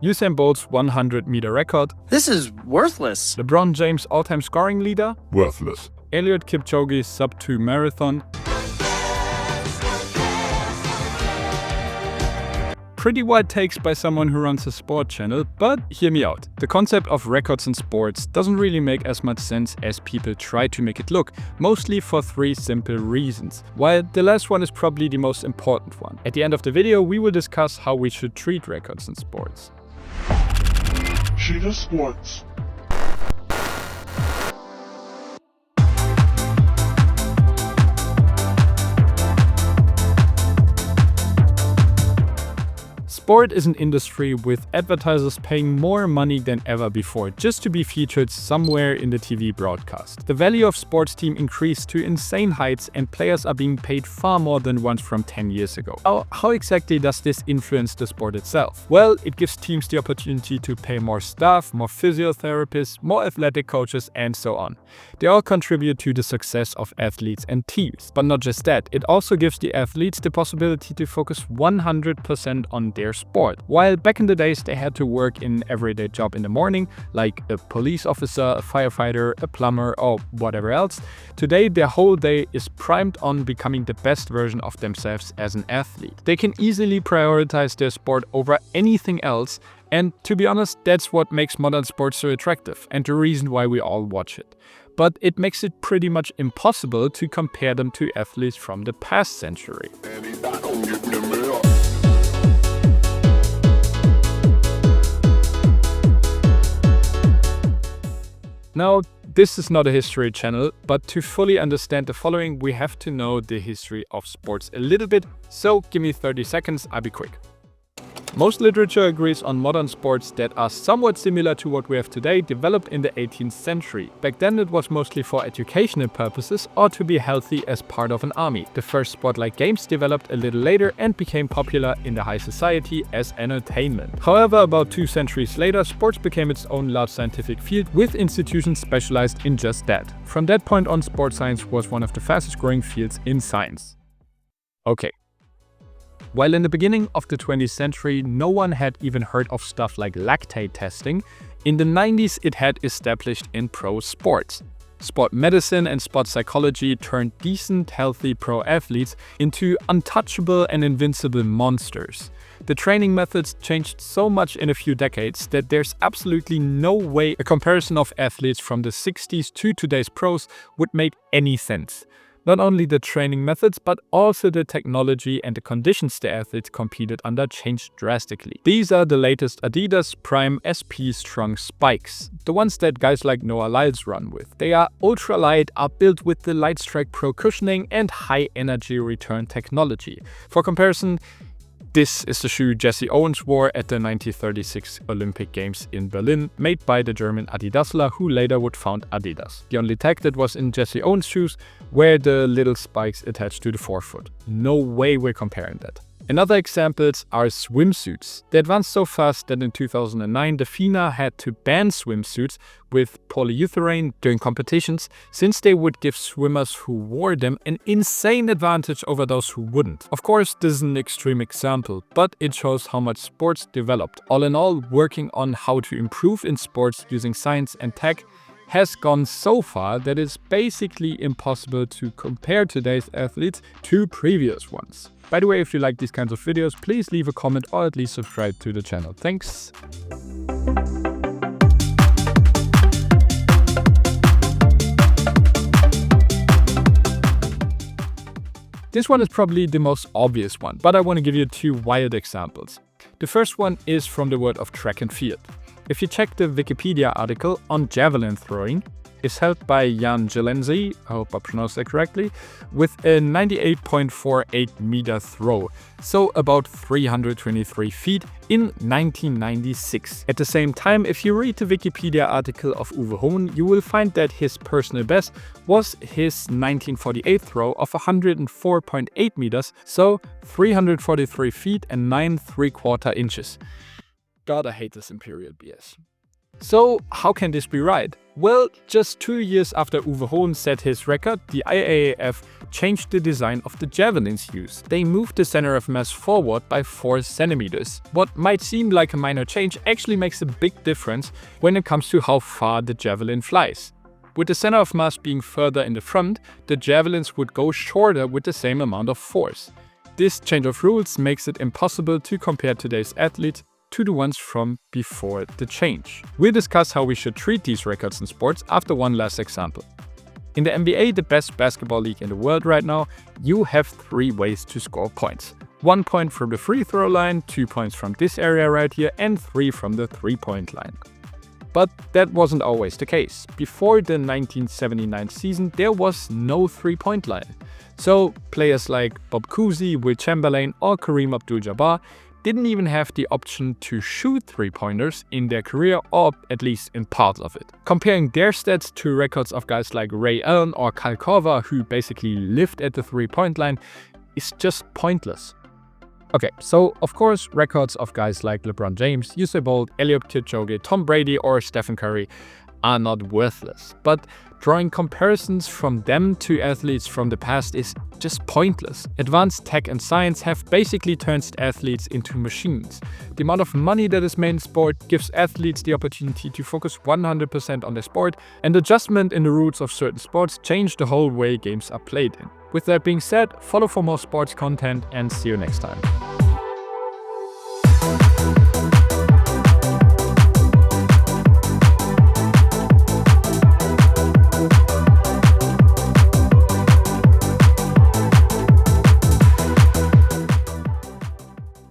Usain Bolt's 100-meter record. This is worthless. LeBron James' all-time scoring leader. Worthless. Eliud Kipchoge's sub-2 marathon. Pretty wild takes by someone who runs a sport channel, but hear me out. The concept of records in sports doesn't really make as much sense as people try to make it look, mostly for 3 simple reasons, while the last one is probably the most important one. At the end of the video, we will discuss how we should treat records in sports. Cheetah Sports. Sport is an industry with advertisers paying more money than ever before just to be featured somewhere in the TV broadcast. The value of sports team increased to insane heights and players are being paid far more than once from 10 years ago. How exactly does this influence the sport itself? Well, it gives teams the opportunity to pay more staff, more physiotherapists, more athletic coaches, and so on. They all contribute to the success of athletes and teams. But not just that, it also gives the athletes the possibility to focus 100% on their sport. While back in the days they had to work in an everyday job in the morning, like a police officer, a firefighter, a plumber, or whatever else, today their whole day is primed on becoming the best version of themselves as an athlete. They can easily prioritize their sport over anything else, and to be honest, that's what makes modern sports so attractive and the reason why we all watch it. But it makes it pretty much impossible to compare them to athletes from the past century. Now, this is not a history channel, but to fully understand the following, we have to know the history of sports a little bit, so give me 30 seconds, I'll be quick. Most literature agrees on modern sports that are somewhat similar to what we have today, developed in the 18th century. Back then it was mostly for educational purposes or to be healthy as part of an army. The first sport-like games developed a little later and became popular in the high society as entertainment. However, about 2 centuries later, sports became its own large scientific field with institutions specialized in just that. From that point on, sports science was one of the fastest growing fields in science. Okay. While in the beginning of the 20th century, no one had even heard of stuff like lactate testing, in the 90s it had established in pro sports. Sport medicine and sport psychology turned decent, healthy pro athletes into untouchable and invincible monsters. The training methods changed so much in a few decades that there's absolutely no way a comparison of athletes from the 60s to today's pros would make any sense. Not only the training methods, but also the technology and the conditions the athletes competed under changed drastically. These are the latest Adidas Prime SP Strong spikes, the ones that guys like Noah Lyles run with. They are ultralight, are built with the Lightstrike Pro cushioning and high energy return technology. For comparison, this is the shoe Jesse Owens wore at the 1936 Olympic Games in Berlin, made by the German Adidasler who later would found Adidas. The only tag that was in Jesse Owens' shoes were the little spikes attached to the forefoot. No way we're comparing that. Another examples are swimsuits. They advanced so fast that in 2009 the FINA had to ban swimsuits with polyurethane during competitions, since they would give swimmers who wore them an insane advantage over those who wouldn't. Of course, this is an extreme example, but it shows how much sports developed. All in all, working on how to improve in sports using science and tech has gone so far that it's basically impossible to compare today's athletes to previous ones. By the way, if you like these kinds of videos, please leave a comment or at least subscribe to the channel. Thanks! This one is probably the most obvious one, but I want to give you 2 wild examples. The first one is from the world of track and field. If you check the Wikipedia article on javelin throwing, it's held by Jan Jelenzy, I hope I pronounced that correctly, with a 98.48 meter throw, so about 323 feet in 1996. At the same time, if you read the Wikipedia article of Uwe Hohn, you will find that his personal best was his 1948 throw of 104.8 meters, so 343 feet and 9 3/4 inches. God, I hate this Imperial BS. So how can this be right? Well, just 2 years after Uwe Hohn set his record, the IAAF changed the design of the javelins used. They moved the center of mass forward by 4 centimeters. What might seem like a minor change actually makes a big difference when it comes to how far the javelin flies. With the center of mass being further in the front, the javelins would go shorter with the same amount of force. This change of rules makes it impossible to compare today's athletes to the ones from before the change. We'll discuss how we should treat these records in sports after one last example. In the NBA, the best basketball league in the world right now, you have 3 ways to score points. 1 point from the free throw line, 2 points from this area right here, and 3 from the 3-point line. But that wasn't always the case. Before the 1979 season, there was no 3-point line. So players like Bob Cousy, Will Chamberlain, or Kareem Abdul-Jabbar didn't even have the option to shoot 3-pointers in their career, or at least in part of it. Comparing their stats to records of guys like Ray Allen or Kyle Korver, who basically lived at the 3-point line, is just pointless. Okay, so of course records of guys like LeBron James, Usain Bolt, Eliud Kipchoge, Tom Brady or Stephen Curry are not worthless, but drawing comparisons from them to athletes from the past is just pointless. Advanced tech and science have basically turned athletes into machines. The amount of money that is made in sport gives athletes the opportunity to focus 100% on their sport, and adjustment in the rules of certain sports change the whole way games are played in. With that being said, follow for more sports content and see you next time.